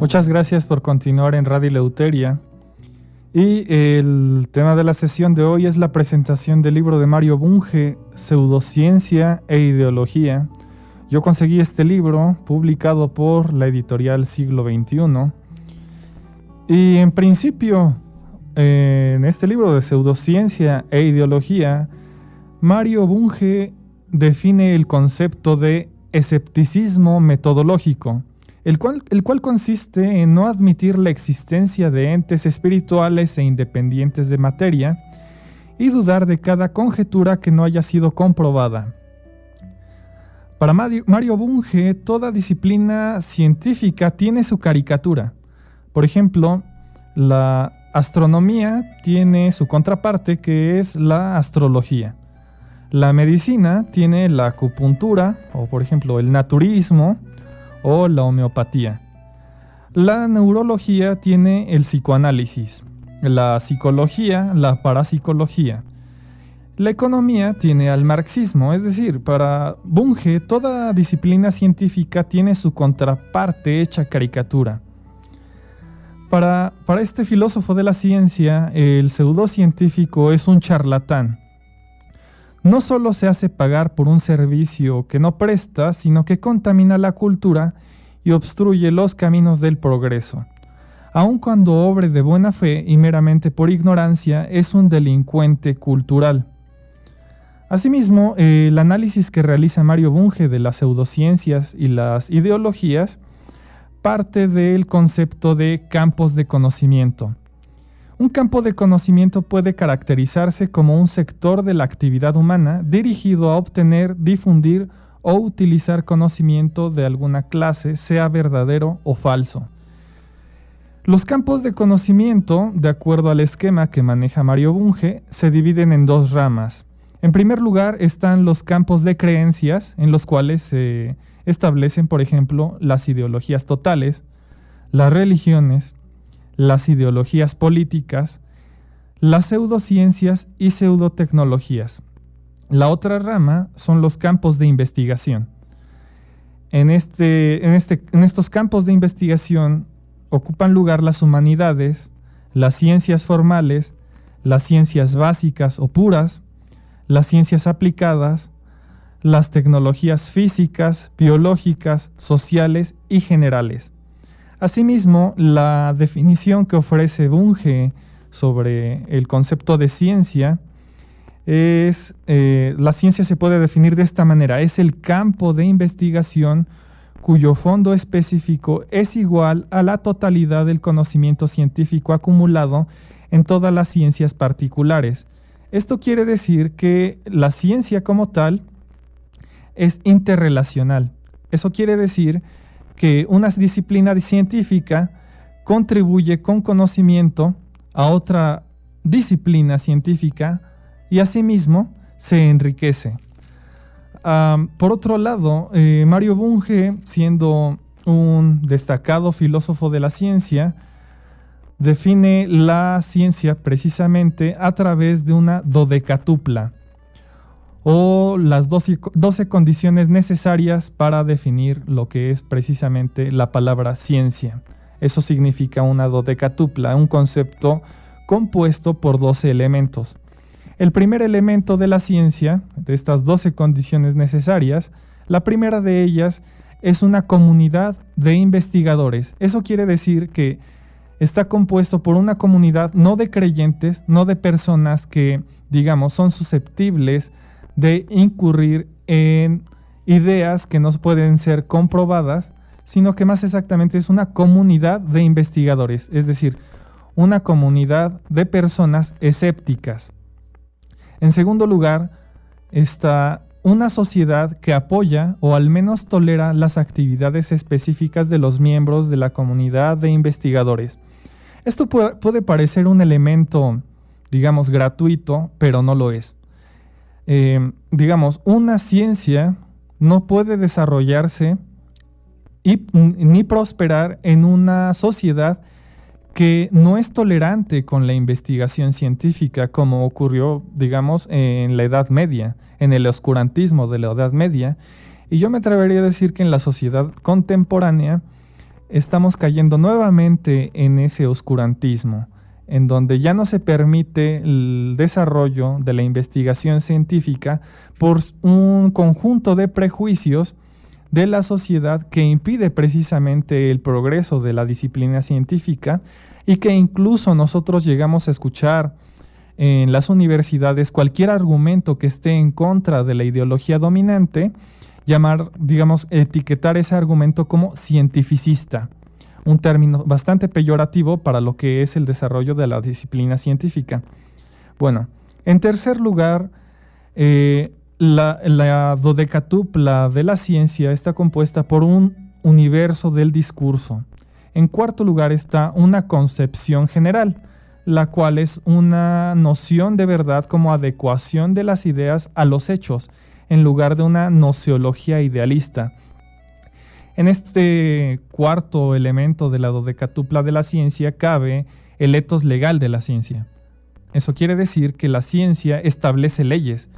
Muchas gracias por continuar en Radio Eleuteria. Y el tema de la sesión de hoy es la presentación del libro de Mario Bunge, Pseudociencia e Ideología. Yo conseguí este libro publicado por la editorial Siglo XXI. Y en principio, en este libro de Pseudociencia e Ideología, Mario Bunge define el concepto de escepticismo metodológico, el cual consiste en no admitir la existencia de entes espirituales e independientes de materia y dudar de cada conjetura que no haya sido comprobada. Para Mario Bunge, toda disciplina científica tiene su caricatura. Por ejemplo, la astronomía tiene su contraparte, que es la astrología. La medicina tiene la acupuntura, o por ejemplo el naturismo, o la homeopatía. La neurología tiene el psicoanálisis. La psicología, la parapsicología. La economía tiene al marxismo, es decir, para Bunge, toda disciplina científica tiene su contraparte hecha caricatura. Para este filósofo de la ciencia, el pseudocientífico es un charlatán. No solo se hace pagar por un servicio que no presta, sino que contamina la cultura y obstruye los caminos del progreso. Aun cuando obre de buena fe y meramente por ignorancia, es un delincuente cultural. Asimismo, el análisis que realiza Mario Bunge de las pseudociencias y las ideologías parte del concepto de campos de conocimiento. Un campo de conocimiento puede caracterizarse como un sector de la actividad humana dirigido a obtener, difundir o utilizar conocimiento de alguna clase, sea verdadero o falso. Los campos de conocimiento, de acuerdo al esquema que maneja Mario Bunge, se dividen en dos ramas. En primer lugar están los campos de creencias, en los cuales se establecen, por ejemplo, las ideologías totales, las religiones, las ideologías políticas, las pseudociencias y pseudotecnologías. La otra rama son los campos de investigación. En estos campos de investigación ocupan lugar las humanidades, las ciencias formales, las ciencias básicas o puras, las ciencias aplicadas, las tecnologías físicas, biológicas, sociales y generales. Asimismo, la definición que ofrece Bunge sobre el concepto de ciencia es, la ciencia se puede definir de esta manera: es el campo de investigación cuyo fondo específico es igual a la totalidad del conocimiento científico acumulado en todas las ciencias particulares. Esto quiere decir que la ciencia como tal es interrelacional. Eso quiere decir que una disciplina científica contribuye con conocimiento a otra disciplina científica y asimismo se enriquece. Por otro lado, Mario Bunge, siendo un destacado filósofo de la ciencia, define la ciencia precisamente a través de una dodecatupla, o las 12 condiciones necesarias para definir lo que es precisamente la palabra ciencia. Eso significa una dodecatupla, un concepto compuesto por 12 elementos. El primer elemento de la ciencia, de estas 12 condiciones necesarias, la primera de ellas es una comunidad de investigadores. Eso quiere decir que está compuesto por una comunidad no de creyentes, no de personas que, digamos, son susceptibles de incurrir en ideas que no pueden ser comprobadas, sino que más exactamente es una comunidad de investigadores, es decir, una comunidad de personas escépticas. En segundo lugar, está una sociedad que apoya o al menos tolera las actividades específicas de los miembros de la comunidad de investigadores. Esto puede parecer un elemento, digamos, gratuito, pero no lo es. Digamos, una ciencia no puede desarrollarse ni prosperar en una sociedad que no es tolerante con la investigación científica, como ocurrió, digamos, en la Edad Media, en el oscurantismo de la Edad Media. Y yo me atrevería a decir que en la sociedad contemporánea estamos cayendo nuevamente en ese oscurantismo, en donde ya no se permite el desarrollo de la investigación científica por un conjunto de prejuicios de la sociedad que impide precisamente el progreso de la disciplina científica, y que incluso nosotros llegamos a escuchar en las universidades cualquier argumento que esté en contra de la ideología dominante, etiquetar ese argumento como cientificista, un término bastante peyorativo para lo que es el desarrollo de la disciplina científica. Bueno, en tercer lugar, la dodecatupla de la ciencia está compuesta por un universo del discurso. En cuarto lugar está una concepción general, la cual es una noción de verdad como adecuación de las ideas a los hechos, en lugar de una nociología idealista. En este cuarto elemento de la dodecatupla de la ciencia cabe el etos legal de la ciencia. Eso quiere decir que la ciencia establece leyes,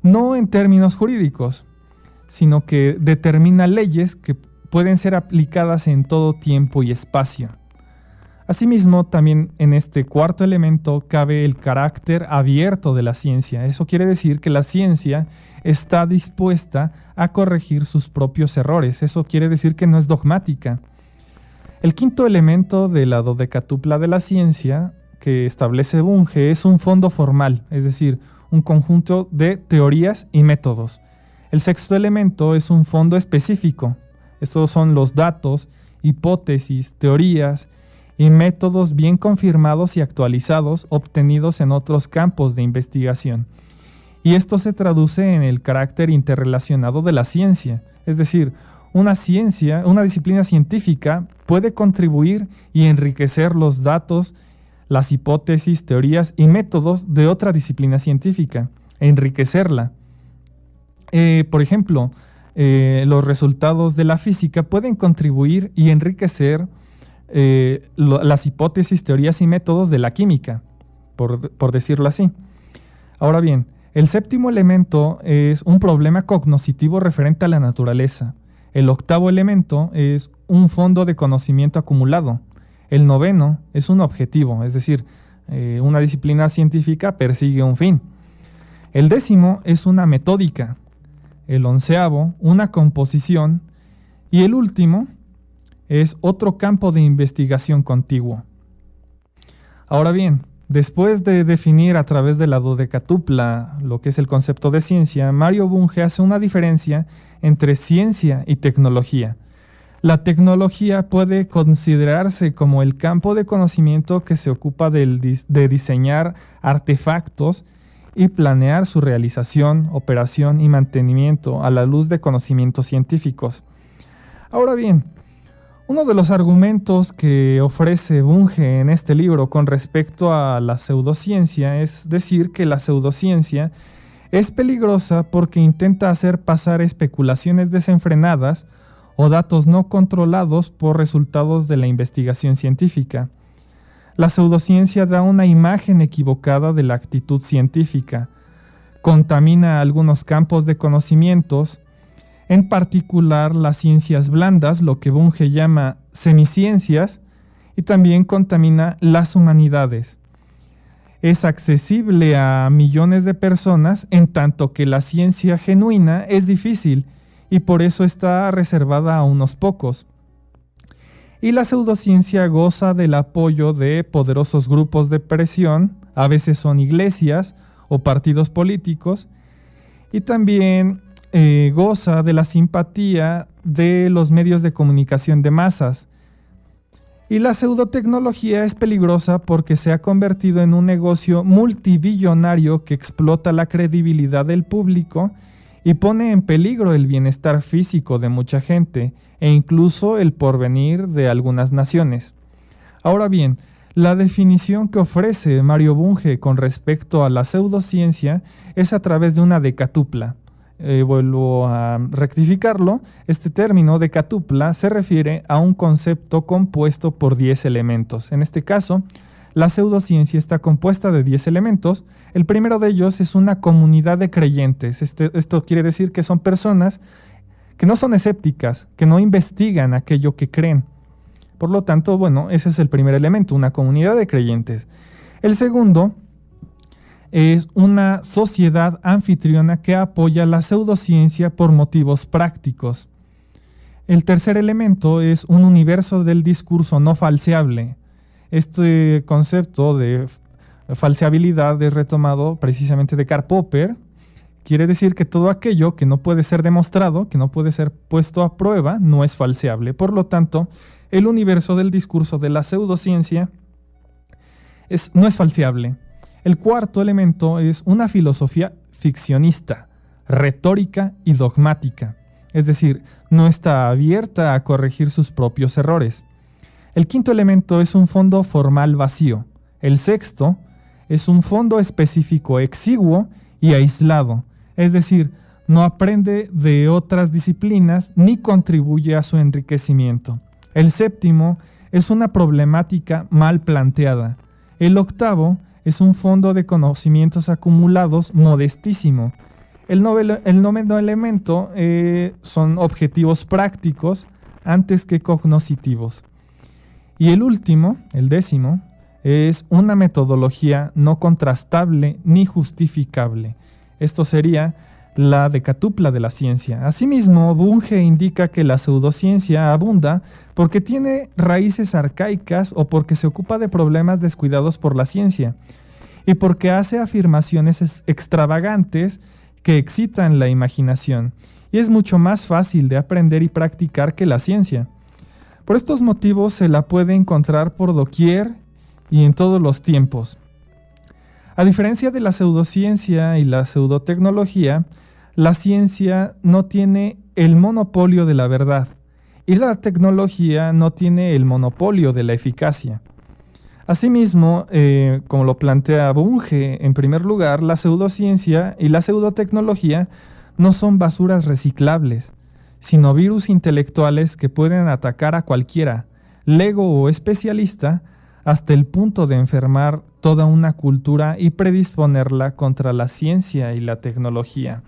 no en términos jurídicos, sino que determina leyes que pueden ser aplicadas en todo tiempo y espacio. Asimismo, también en este cuarto elemento cabe el carácter abierto de la ciencia. Eso quiere decir que la ciencia está dispuesta a corregir sus propios errores. Eso quiere decir que no es dogmática. El quinto elemento de la dodecatupla de la ciencia que establece Bunge es un fondo formal, es decir, un conjunto de teorías y métodos. El sexto elemento es un fondo específico. Estos son los datos, hipótesis, teorías y métodos bien confirmados y actualizados obtenidos en otros campos de investigación. Y esto se traduce en el carácter interrelacionado de la ciencia. Es decir, una disciplina científica puede contribuir y enriquecer los datos, las hipótesis, teorías y métodos de otra disciplina científica, enriquecerla. Por ejemplo, los resultados de la física pueden contribuir y enriquecer las hipótesis, teorías y métodos de la química, por decirlo así. Ahora bien, el séptimo elemento es un problema cognoscitivo referente a la naturaleza. El octavo elemento es un fondo de conocimiento acumulado. El noveno es un objetivo, es decir, una disciplina científica persigue un fin. El décimo es una metódica. El onceavo, una composición. Y el último es otro campo de investigación contiguo. Ahora bien, después de definir a través de la dodecatupla lo que es el concepto de ciencia, Mario Bunge hace una diferencia entre ciencia y tecnología. La tecnología puede considerarse como el campo de conocimiento que se ocupa de diseñar artefactos y planear su realización, operación y mantenimiento a la luz de conocimientos científicos. Ahora bien, uno de los argumentos que ofrece Bunge en este libro con respecto a la pseudociencia es decir que la pseudociencia es peligrosa porque intenta hacer pasar especulaciones desenfrenadas o datos no controlados por resultados de la investigación científica. La pseudociencia da una imagen equivocada de la actitud científica, contamina algunos campos de conocimientos, en particular las ciencias blandas, lo que Bunge llama semiciencias, y también contamina las humanidades. Es accesible a millones de personas, en tanto que la ciencia genuina es difícil y por eso está reservada a unos pocos. Y la pseudociencia goza del apoyo de poderosos grupos de presión, a veces son iglesias o partidos políticos, y también goza de la simpatía de los medios de comunicación de masas. Y la pseudotecnología es peligrosa porque se ha convertido en un negocio multibillonario que explota la credibilidad del público y pone en peligro el bienestar físico de mucha gente e incluso el porvenir de algunas naciones. Ahora bien, la definición que ofrece Mario Bunge con respecto a la pseudociencia es a través de una decatupla. Vuelvo a rectificarlo, este término decatupla se refiere a un concepto compuesto por 10 elementos. En este caso, la pseudociencia está compuesta de 10 elementos. El primero de ellos es una comunidad de creyentes. Esto quiere decir que son personas que no son escépticas, que no investigan aquello que creen. Por lo tanto, bueno, ese es el primer elemento, una comunidad de creyentes. El segundo es una sociedad anfitriona que apoya la pseudociencia por motivos prácticos. El tercer elemento es un universo del discurso no falseable. Este concepto de falseabilidad es retomado precisamente de Karl Popper. Quiere decir que todo aquello que no puede ser demostrado, que no puede ser puesto a prueba, no es falseable. Por lo tanto, el universo del discurso de la pseudociencia no es falseable. El cuarto elemento es una filosofía ficcionista, retórica y dogmática. Es decir, no está abierta a corregir sus propios errores. El quinto elemento es un fondo formal vacío. El sexto es un fondo específico exiguo y aislado. Es decir, no aprende de otras disciplinas ni contribuye a su enriquecimiento. El séptimo es una problemática mal planteada. El octavo es un fondo de conocimientos acumulados modestísimo. El noveno elemento son objetivos prácticos antes que cognoscitivos. Y el último, el décimo, es una metodología no contrastable ni justificable. Esto sería la decatupla de la ciencia. Asimismo, Bunge indica que la pseudociencia abunda porque tiene raíces arcaicas o porque se ocupa de problemas descuidados por la ciencia y porque hace afirmaciones extravagantes que excitan la imaginación y es mucho más fácil de aprender y practicar que la ciencia. Por estos motivos se la puede encontrar por doquier y en todos los tiempos. A diferencia de la pseudociencia y la pseudotecnología, la ciencia no tiene el monopolio de la verdad y la tecnología no tiene el monopolio de la eficacia. Asimismo, como lo plantea Bunge, en primer lugar, la pseudociencia y la pseudotecnología no son basuras reciclables, sino virus intelectuales que pueden atacar a cualquiera, lego o especialista, hasta el punto de enfermar toda una cultura y predisponerla contra la ciencia y la tecnología.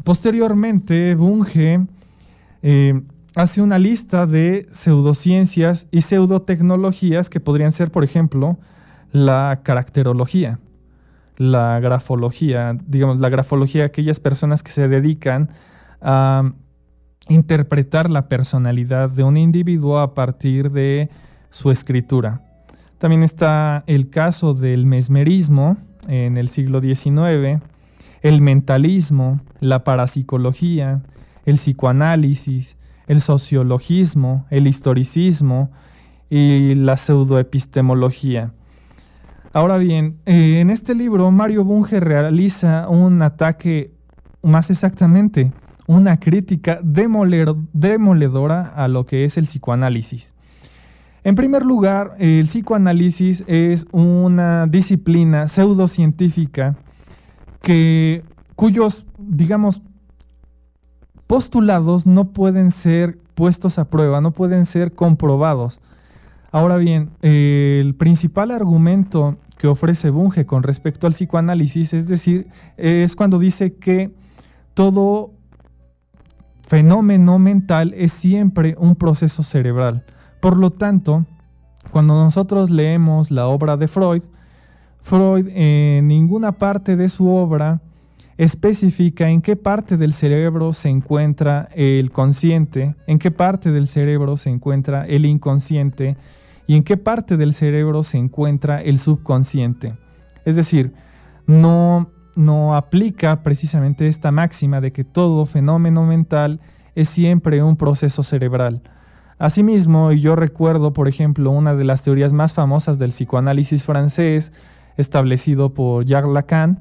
Posteriormente, Bunge hace una lista de pseudociencias y pseudotecnologías que podrían ser, por ejemplo, la caracterología, la grafología, digamos, la grafología, aquellas personas que se dedican a interpretar la personalidad de un individuo a partir de su escritura. También está el caso del mesmerismo en el siglo XIX, el mentalismo, la parapsicología, el psicoanálisis, el sociologismo, el historicismo y la pseudoepistemología. Ahora bien, en este libro Mario Bunge realiza un ataque, más exactamente, una crítica demoledora a lo que es el psicoanálisis. En primer lugar, el psicoanálisis es una disciplina pseudocientífica cuyos, digamos, postulados no pueden ser puestos a prueba, no pueden ser comprobados. Ahora bien, el principal argumento que ofrece Bunge con respecto al psicoanálisis, es decir, es cuando dice que todo fenómeno mental es siempre un proceso cerebral. Por lo tanto, cuando nosotros leemos la obra de Freud en ninguna parte de su obra especifica en qué parte del cerebro se encuentra el consciente, en qué parte del cerebro se encuentra el inconsciente y en qué parte del cerebro se encuentra el subconsciente. Es decir, no aplica precisamente esta máxima de que todo fenómeno mental es siempre un proceso cerebral. Asimismo, yo recuerdo, por ejemplo, una de las teorías más famosas del psicoanálisis francés, establecido por Jacques Lacan,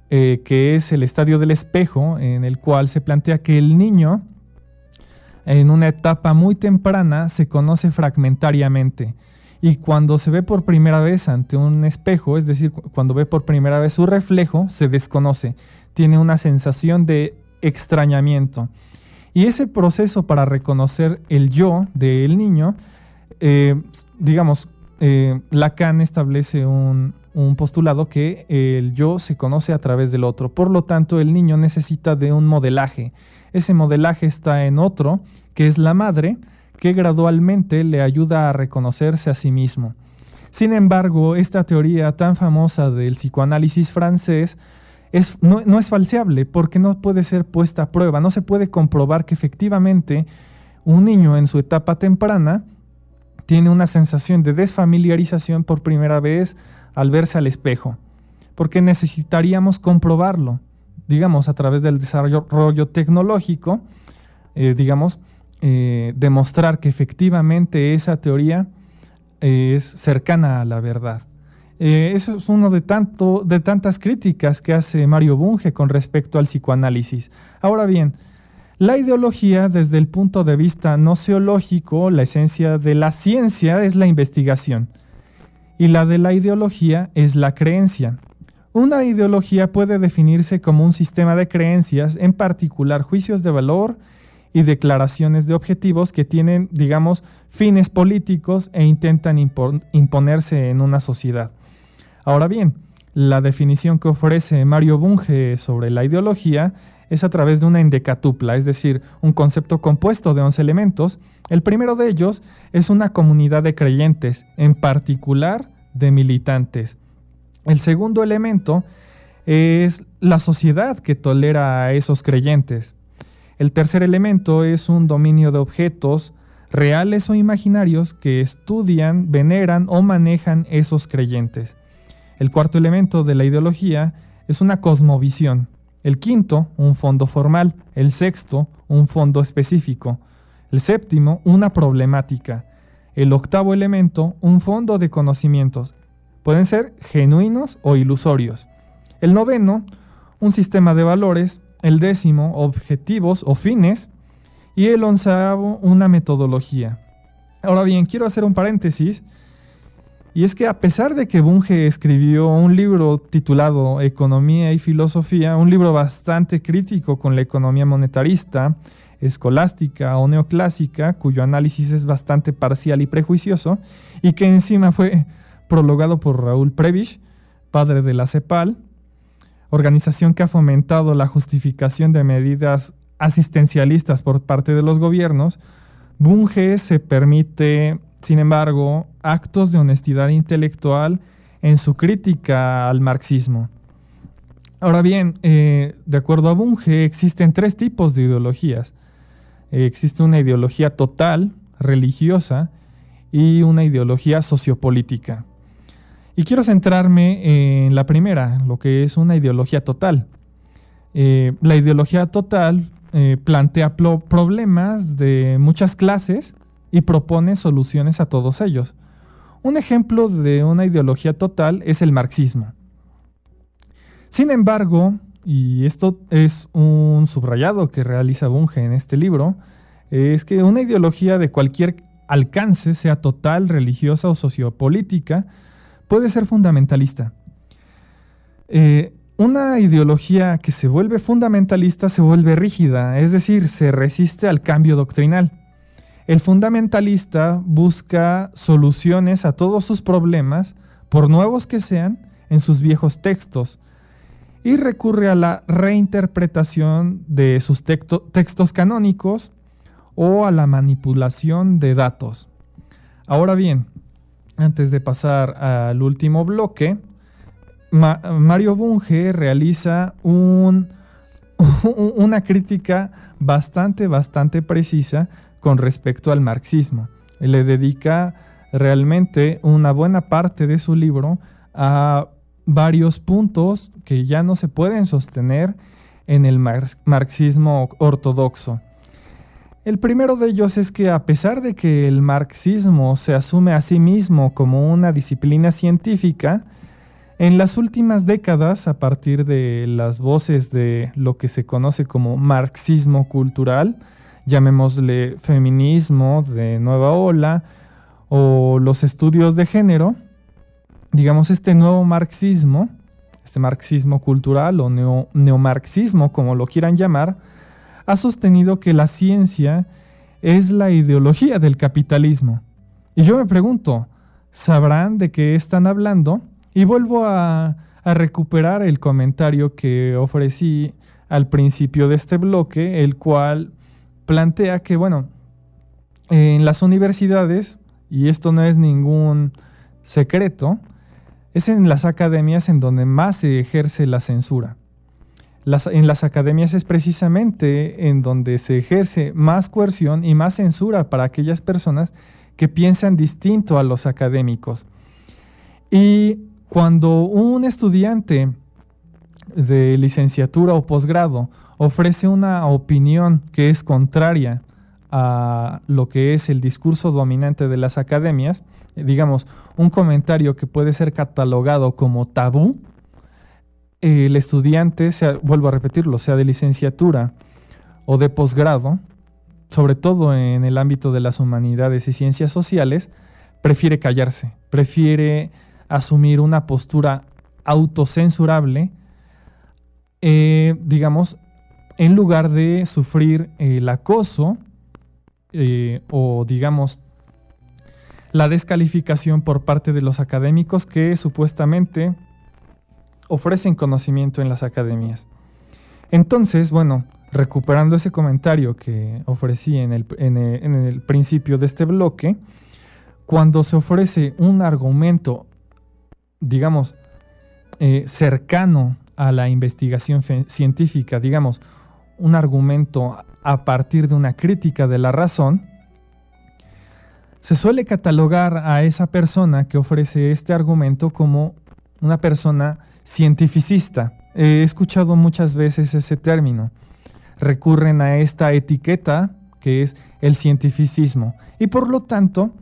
que es el estadio del espejo, en el cual se plantea que el niño, en una etapa muy temprana, se conoce fragmentariamente. Y cuando se ve por primera vez ante un espejo, es decir, cuando ve por primera vez su reflejo, se desconoce. Tiene una sensación de extrañamiento. Y ese proceso para reconocer el yo del niño, Lacan establece un postulado que el yo se conoce a través del otro. Por lo tanto, el niño necesita de un modelaje. Ese modelaje está en otro, que es la madre, que gradualmente le ayuda a reconocerse a sí mismo. Sin embargo, esta teoría tan famosa del psicoanálisis francés no es falseable porque no puede ser puesta a prueba, no se puede comprobar que efectivamente un niño en su etapa temprana tiene una sensación de desfamiliarización por primera vez al verse al espejo, porque necesitaríamos comprobarlo, digamos, a través del desarrollo tecnológico, demostrar que efectivamente esa teoría es cercana a la verdad. Eso es uno de tantas críticas que hace Mario Bunge con respecto al psicoanálisis. Ahora bien, la ideología, desde el punto de vista noceológico, la esencia de la ciencia es la investigación, y la de la ideología es la creencia. Una ideología puede definirse como un sistema de creencias, en particular juicios de valor y declaraciones de objetivos que tienen, digamos, fines políticos e intentan imponerse en una sociedad. Ahora bien, la definición que ofrece Mario Bunge sobre la ideología es a través de una endecatupla, es decir, un concepto compuesto de 11 elementos. El primero de ellos es una comunidad de creyentes, en particular de militantes. El segundo elemento es la sociedad que tolera a esos creyentes. El tercer elemento es un dominio de objetos reales o imaginarios que estudian, veneran o manejan esos creyentes. El cuarto elemento de la ideología es una cosmovisión. El quinto, un fondo formal. El sexto, un fondo específico. El séptimo, una problemática. El octavo elemento, un fondo de conocimientos. Pueden ser genuinos o ilusorios. El noveno, un sistema de valores. El décimo, objetivos o fines. Y el onceavo, una metodología. Ahora bien, quiero hacer un paréntesis. Y es que a pesar de que Bunge escribió un libro titulado Economía y Filosofía, un libro bastante crítico con la economía monetarista, escolástica o neoclásica, cuyo análisis es bastante parcial y prejuicioso, y que encima fue prologado por Raúl Prebisch, padre de la CEPAL, organización que ha fomentado la justificación de medidas asistencialistas por parte de los gobiernos, Bunge se permite, sin embargo, actos de honestidad intelectual en su crítica al marxismo. Ahora bien, de acuerdo a Bunge, existen tres tipos de ideologías. Existe una ideología total, religiosa, y una ideología sociopolítica. Y quiero centrarme en la primera, lo que es una ideología total. La ideología total plantea problemas de muchas clases y propone soluciones a todos ellos. Un ejemplo de una ideología total es el marxismo. Sin embargo, y esto es un subrayado que realiza Bunge en este libro, es que una ideología de cualquier alcance, sea total, religiosa o sociopolítica, puede ser fundamentalista. Una ideología que se vuelve fundamentalista se vuelve rígida, es decir, se resiste al cambio doctrinal. El fundamentalista busca soluciones a todos sus problemas, por nuevos que sean, en sus viejos textos, y recurre a la reinterpretación de sus textos canónicos o a la manipulación de datos. Ahora bien, antes de pasar al último bloque, Mario Bunge realiza una crítica bastante precisa con respecto al marxismo. Le dedica realmente una buena parte de su libro a varios puntos que ya no se pueden sostener en el marxismo ortodoxo. El primero de ellos es que a pesar de que el marxismo se asume a sí mismo como una disciplina científica, en las últimas décadas, a partir de las voces de lo que se conoce como marxismo cultural, llamémosle feminismo de nueva ola o los estudios de género, digamos este nuevo marxismo, este marxismo cultural o neomarxismo, como lo quieran llamar, ha sostenido que la ciencia es la ideología del capitalismo. Y yo me pregunto, ¿sabrán de qué están hablando? Y vuelvo a recuperar el comentario que ofrecí al principio de este bloque, el cual plantea que, bueno, En las universidades, y esto no es ningún secreto, es en las academias en donde más se ejerce la censura. En las academias es precisamente en donde se ejerce más coerción y más censura para aquellas personas que piensan distinto a los académicos. Y cuando un estudiante de licenciatura o posgrado ofrece una opinión que es contraria a lo que es el discurso dominante de las academias, digamos, un comentario que puede ser catalogado como tabú, el estudiante, vuelvo a repetirlo, sea de licenciatura o de posgrado, sobre todo en el ámbito de las humanidades y ciencias sociales, prefiere callarse, prefiere asumir una postura autocensurable, digamos, en lugar de sufrir el acoso o, digamos, la descalificación por parte de los académicos que supuestamente ofrecen conocimiento en las academias. Entonces, bueno, recuperando ese comentario que ofrecí en el principio de este bloque, cuando se ofrece un argumento, digamos, cercano a la investigación científica, digamos, un argumento a partir de una crítica de la razón, se suele catalogar a esa persona que ofrece este argumento como una persona cientificista. He escuchado muchas veces ese término. Recurren a esta etiqueta que es el cientificismo. Y por lo tanto,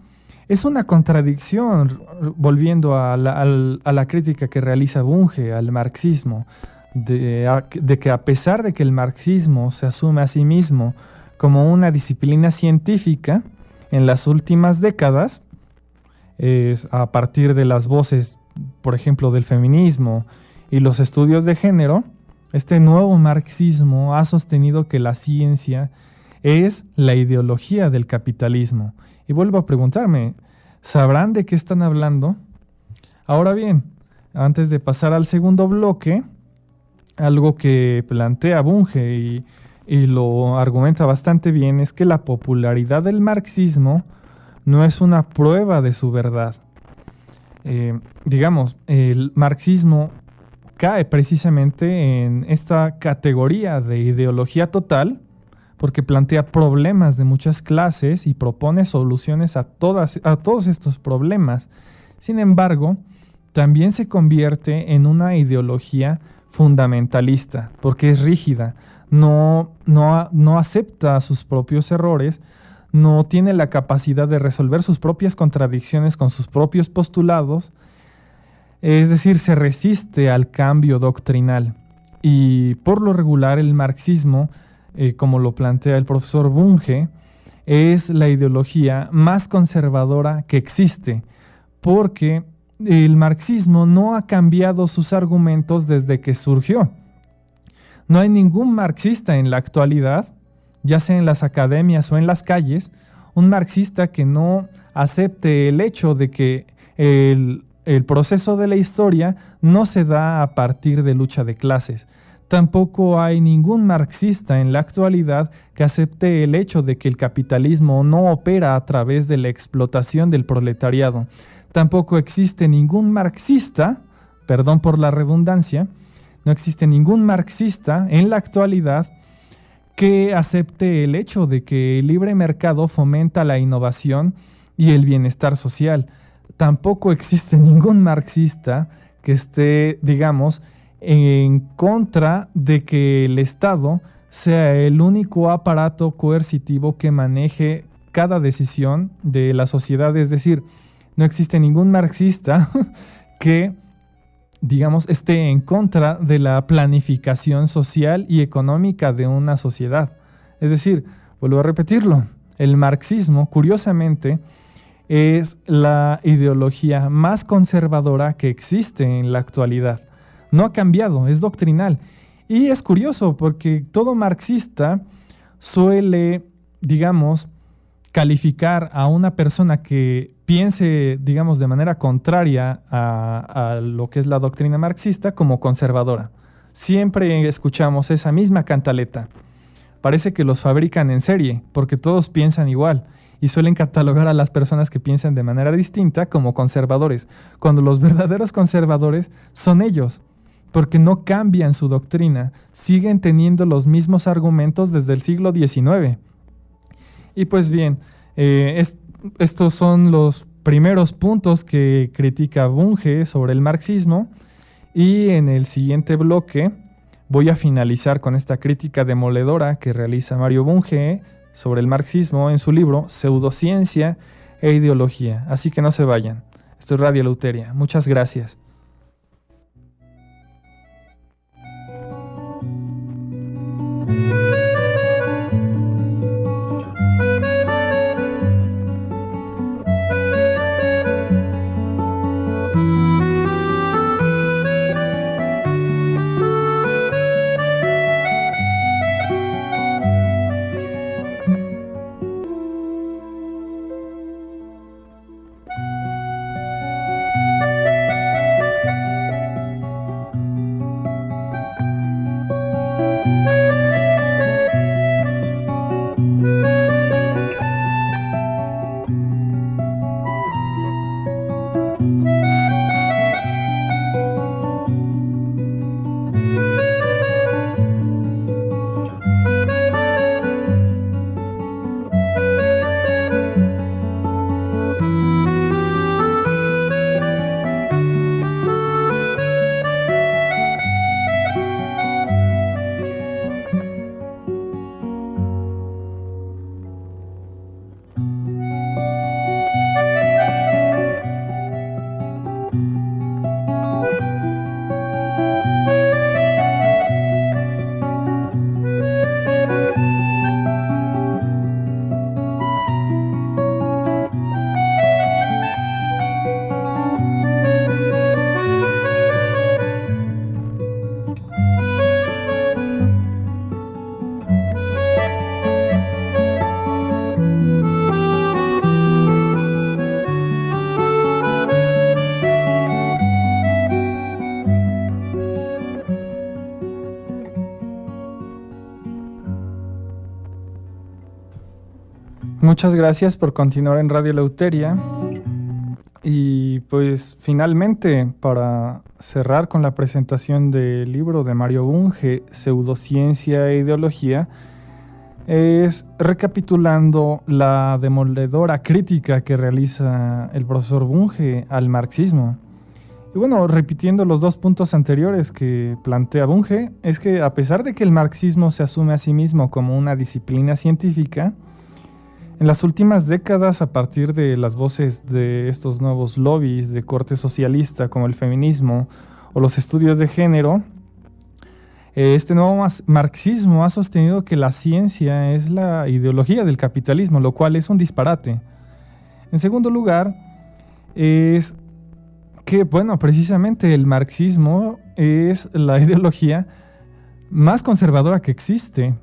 es una contradicción, volviendo a la crítica que realiza Bunge al marxismo, de que a pesar de que el marxismo se asume a sí mismo como una disciplina científica, en las últimas décadas, a partir de las voces, por ejemplo, del feminismo y los estudios de género, este nuevo marxismo ha sostenido que la ciencia es la ideología del capitalismo. Y vuelvo a preguntarme, ¿sabrán de qué están hablando? Ahora bien, antes de pasar al segundo bloque, algo que plantea Bunge y lo argumenta bastante bien es que la popularidad del marxismo no es una prueba de su verdad. Digamos, el marxismo cae precisamente en esta categoría de ideología total porque plantea problemas de muchas clases y propone soluciones a todos estos problemas. Sin embargo, también se convierte en una ideología fundamentalista porque es rígida, no acepta sus propios errores, no tiene la capacidad de resolver sus propias contradicciones con sus propios postulados, es decir, se resiste al cambio doctrinal. Y por lo regular el marxismo, como lo plantea el profesor Bunge, es la ideología más conservadora que existe, porque el marxismo no ha cambiado sus argumentos desde que surgió. No hay ningún marxista en la actualidad, ya sea en las academias o en las calles, un marxista que no acepte el hecho de que el proceso de la historia no se da a partir de lucha de clases. Tampoco hay ningún marxista en la actualidad que acepte el hecho de que el capitalismo no opera a través de la explotación del proletariado. Tampoco existe ningún marxista, perdón por la redundancia, no existe ningún marxista en la actualidad que acepte el hecho de que el libre mercado fomenta la innovación y el bienestar social. Tampoco existe ningún marxista que esté, digamos, en contra de que el Estado sea el único aparato coercitivo que maneje cada decisión de la sociedad. Es decir, no existe ningún marxista que, digamos, esté en contra de la planificación social y económica de una sociedad. Es decir, vuelvo a repetirlo, el marxismo, curiosamente, es la ideología más conservadora que existe en la actualidad. No ha cambiado, es doctrinal. Y es curioso porque todo marxista suele, digamos, calificar a una persona que piense, digamos, de manera contraria a lo que es la doctrina marxista como conservadora. Siempre escuchamos esa misma cantaleta. Parece que los fabrican en serie porque todos piensan igual. y suelen catalogar a las personas que piensan de manera distinta como conservadores, cuando los verdaderos conservadores son ellos, porque no cambian su doctrina, siguen teniendo los mismos argumentos desde el siglo XIX. Y pues bien, estos son los primeros puntos que critica Bunge sobre el marxismo, y en el siguiente bloque voy a finalizar con esta crítica demoledora que realiza Mario Bunge sobre el marxismo en su libro Pseudociencia e Ideología. Así que no se vayan. Esto es Radio Eleuteria. Muchas gracias. Muchas gracias por continuar en Radio Eleuteria. Y pues finalmente, para cerrar con la presentación del libro de Mario Bunge, Pseudociencia e Ideología, es recapitulando la demoledora crítica que realiza el profesor Bunge al marxismo. Y bueno, repitiendo los dos puntos anteriores que plantea Bunge, es que a pesar de que el marxismo se asume a sí mismo como una disciplina científica, en las últimas décadas, a partir de las voces de estos nuevos lobbies de corte socialista como el feminismo o los estudios de género, este nuevo marxismo ha sostenido que la ciencia es la ideología del capitalismo, lo cual es un disparate. En segundo lugar, es que, bueno, precisamente el marxismo es la ideología más conservadora que existe,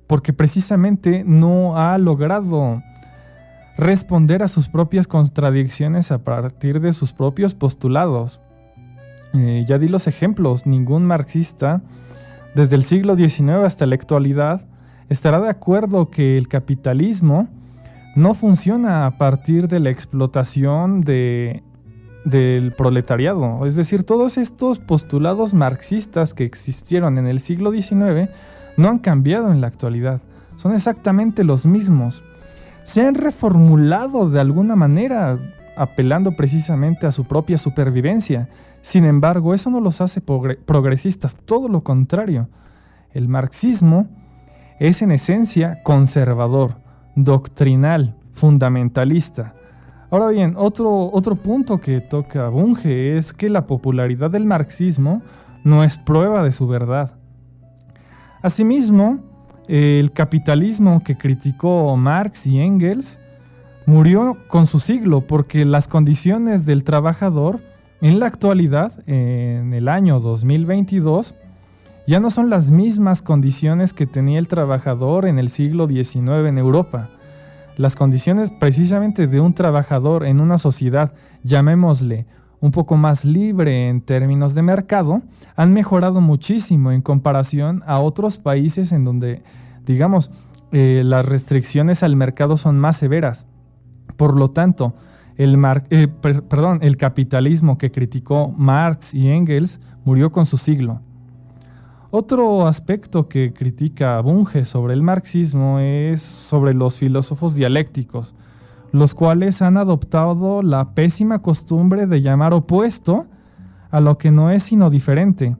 porque precisamente no ha logrado responder a sus propias contradicciones a partir de sus propios postulados. Ya di los ejemplos. Ningún marxista, desde el siglo XIX hasta la actualidad, estará de acuerdo que el capitalismo no funciona a partir de la explotación del proletariado. Es decir, todos estos postulados marxistas que existieron en el siglo XIX no han cambiado en la actualidad. Son exactamente los mismos. Se han reformulado de alguna manera, apelando precisamente a su propia supervivencia. Sin embargo, eso no los hace progresistas, todo lo contrario. El marxismo es en esencia conservador, doctrinal, fundamentalista. Ahora bien, otro punto que toca Bunge es que la popularidad del marxismo no es prueba de su verdad. Asimismo, el capitalismo que criticó Marx y Engels murió con su siglo, porque las condiciones del trabajador en la actualidad, en el año 2022, ya no son las mismas condiciones que tenía el trabajador en el siglo XIX en Europa. Las condiciones precisamente de un trabajador en una sociedad, llamémosle, un poco más libre en términos de mercado, han mejorado muchísimo en comparación a otros países en donde, digamos, las restricciones al mercado son más severas. Por lo tanto, el capitalismo que criticó Marx y Engels murió con su siglo. Otro aspecto que critica Bunge sobre el marxismo es sobre los filósofos dialécticos, los cuales han adoptado la pésima costumbre de llamar opuesto a lo que no es sino diferente,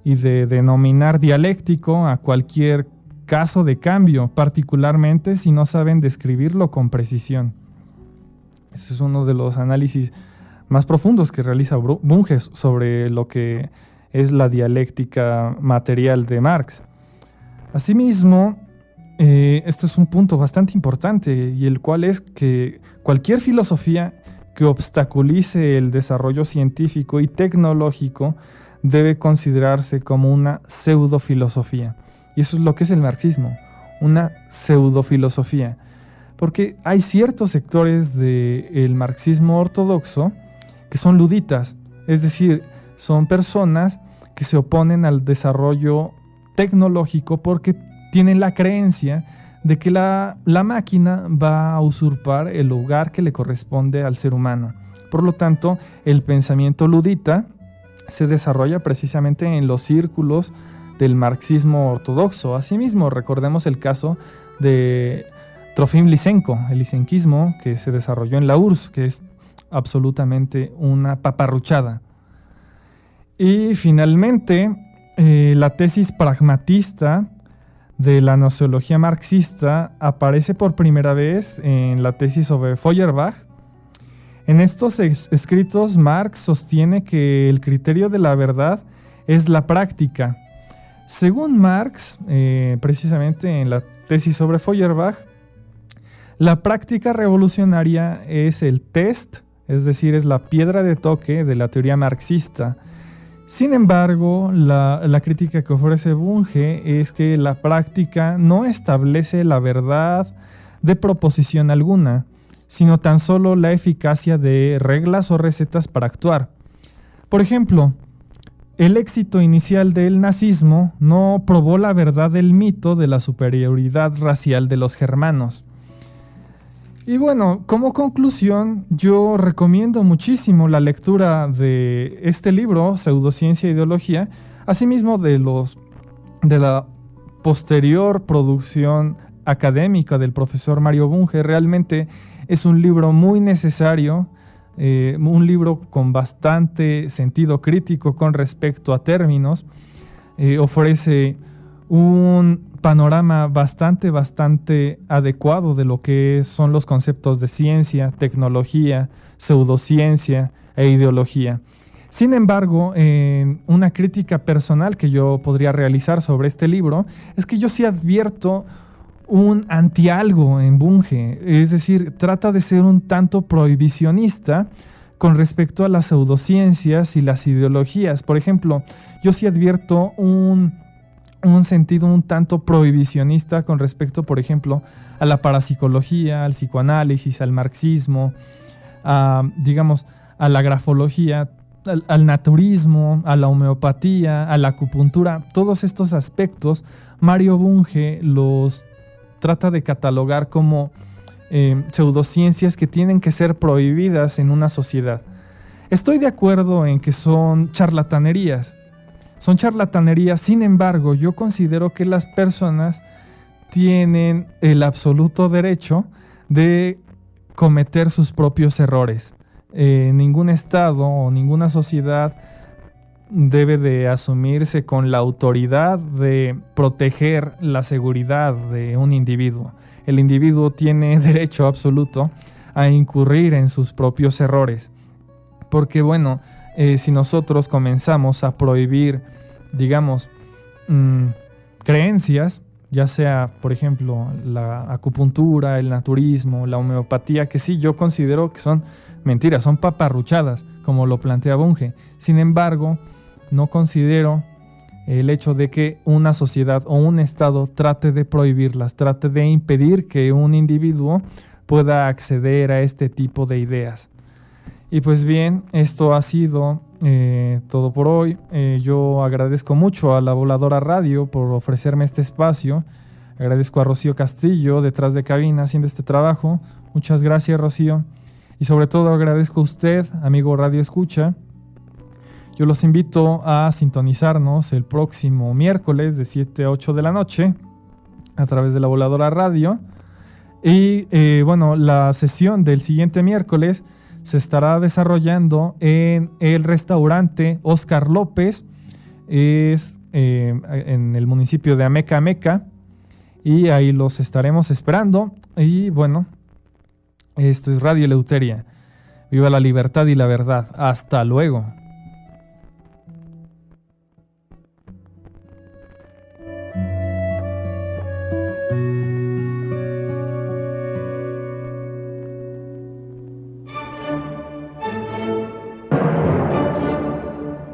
y de denominar dialéctico a cualquier caso de cambio, particularmente si no saben describirlo con precisión. Ese es uno de los análisis más profundos que realiza Bunge sobre lo que es la dialéctica material de Marx. Asimismo, esto es un punto bastante importante, y el cual es que cualquier filosofía que obstaculice el desarrollo científico y tecnológico debe considerarse como una pseudofilosofía. Y eso es lo que es el marxismo, una pseudofilosofía. Porque hay ciertos sectores del marxismo ortodoxo que son luditas, es decir, son personas que se oponen al desarrollo tecnológico porque tienen la creencia de que la máquina va a usurpar el lugar que le corresponde al ser humano. Por lo tanto, el pensamiento ludita se desarrolla precisamente en los círculos del marxismo ortodoxo. Asimismo, recordemos el caso de Trofim Lysenko, el lisenquismo que se desarrolló en la URSS, que es absolutamente una paparruchada. Y finalmente, la tesis pragmatista de la gnoseología marxista aparece por primera vez en la tesis sobre Feuerbach. En estos escritos, Marx sostiene que el criterio de la verdad es la práctica. Según Marx, precisamente en la tesis sobre Feuerbach, la práctica revolucionaria es el test, es decir, es la piedra de toque de la teoría marxista. Sin embargo, la crítica que ofrece Bunge es que la práctica no establece la verdad de proposición alguna, sino tan solo la eficacia de reglas o recetas para actuar. Por ejemplo, el éxito inicial del nazismo no probó la verdad del mito de la superioridad racial de los germanos. Y bueno, como conclusión, yo recomiendo muchísimo la lectura de este libro, Pseudociencia e Ideología, asimismo de la posterior producción académica del profesor Mario Bunge. Realmente es un libro muy necesario, un libro con bastante sentido crítico con respecto a términos, ofrece un panorama bastante adecuado de lo que son los conceptos de ciencia, tecnología, pseudociencia e ideología. Sin embargo, una crítica personal que yo podría realizar sobre este libro es que yo sí advierto un antialgo en Bunge, es decir, trata de ser un tanto prohibicionista con respecto a las pseudociencias y las ideologías. Por ejemplo, yo sí advierto un sentido un tanto prohibicionista con respecto, por ejemplo, a la parapsicología, al psicoanálisis, al marxismo, a la grafología, al naturismo, a la homeopatía, a la acupuntura. Todos estos aspectos, Mario Bunge los trata de catalogar como pseudociencias que tienen que ser prohibidas en una sociedad. Estoy de acuerdo en que son charlatanerías. Son charlatanerías, sin embargo, yo considero que las personas tienen el absoluto derecho de cometer sus propios errores. Ningún Estado o ninguna sociedad debe de asumirse con la autoridad de proteger la seguridad de un individuo. El individuo tiene derecho absoluto a incurrir en sus propios errores. Porque bueno, si nosotros comenzamos a prohibir, creencias, ya sea, por ejemplo, la acupuntura, el naturismo, la homeopatía, que sí, yo considero que son mentiras, son paparruchadas, como lo plantea Bunge. Sin embargo, no considero el hecho de que una sociedad o un Estado trate de prohibirlas, trate de impedir que un individuo pueda acceder a este tipo de ideas. Y pues bien, esto ha sido todo por hoy. Yo agradezco mucho a La Voladora Radio por ofrecerme este espacio, Agradezco a Rocío Castillo, detrás de cabina, haciendo este trabajo. Muchas gracias, Rocío. Y sobre todo agradezco a usted, amigo Radio Escucha. Yo los invito a sintonizarnos el próximo miércoles de 7 a 8 de la noche a través de La Voladora Radio. Y bueno, la sesión del siguiente miércoles se estará desarrollando en el restaurante Oscar López. Es en el municipio de Ameca Ameca. Y ahí los estaremos esperando. Y bueno, esto es Radio Eleuteria. Viva la libertad y la verdad. Hasta luego.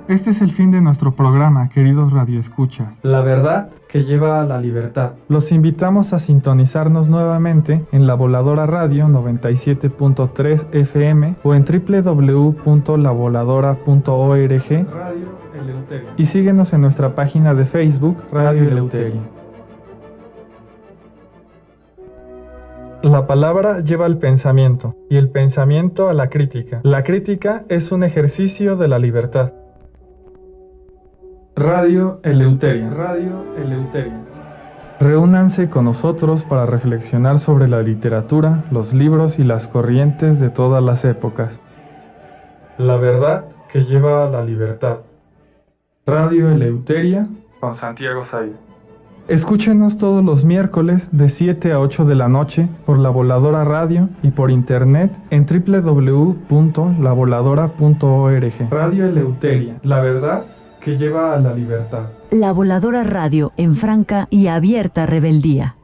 Este es el fin de nuestro programa, queridos radioescuchas. La verdad que lleva a la libertad. Los invitamos a sintonizarnos nuevamente en La Voladora Radio 97.3 FM o en www.lavoladora.org Radio Eleuteria. Y síguenos en nuestra página de Facebook Radio Eleuteria. La palabra lleva al pensamiento y el pensamiento a la crítica. La crítica es un ejercicio de la libertad. Radio Eleuteria. Radio Eleuteria. Reúnanse con nosotros para reflexionar sobre la literatura, los libros y las corrientes de todas las épocas. La verdad que lleva a la libertad. Radio Eleuteria con Santiago Said. Escúchenos todos los miércoles de 7 a 8 de la noche por La Voladora Radio y por internet en www.lavoladora.org. Radio Eleuteria. La verdad que lleva a la libertad. La Voladora Radio en franca y abierta rebeldía.